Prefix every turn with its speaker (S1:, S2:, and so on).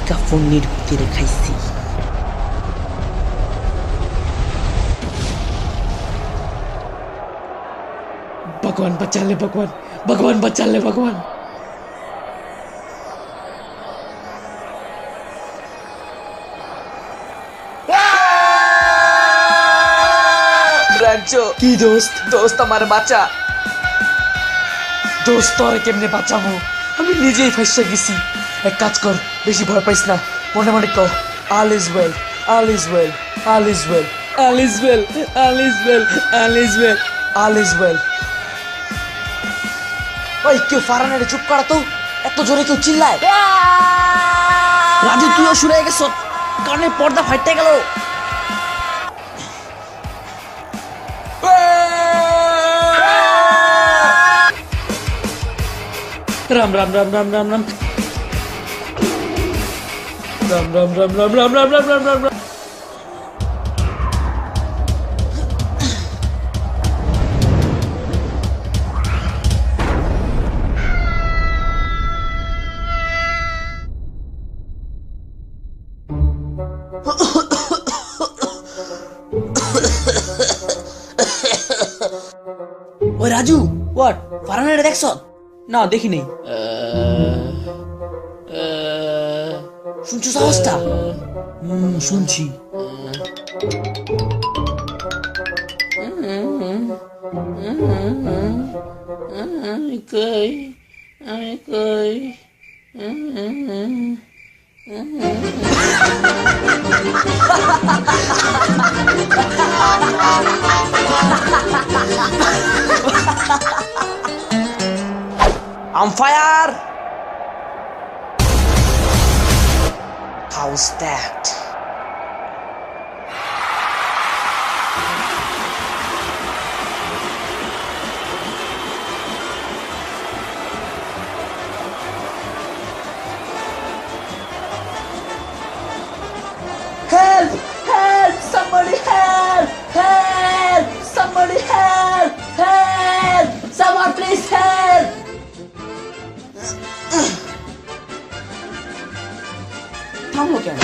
S1: কাফনের ভিতরে খাইছি। भगवान बचा ले, भगवान भगवान बचा ले, भगवान।
S2: কি দোস্ত দোস্ত আমার বাঁচা দোস্ত তোরে কেমনে বাঁচাবো আমি নিজেই ফাঁসে গেছি এক কাজ কর বেশি ভয় পাইস না মনে মনে কর all is well all is well all is well
S1: all is well all is well all is well
S2: all is well ওই কেউ ফারানারে চুপ করা তো এত জোরে কেউ চিল্লায়
S1: রাজু তুইও শুনে গেছ কানে পর্দা ফাইটে গেল राम राम राम राम राम राम राम राम राम राम राम राम राम राम राम राम
S2: ওই রাজু হোয়াট ফারানারে দেখছ
S1: না দেখি নেই
S2: শুনছো সাহসটা
S1: শুনছি
S2: I'm fire! How's that? Help! Help! Somebody help! Help! Somebody help! Help! Someone please help!
S1: থামলো কেন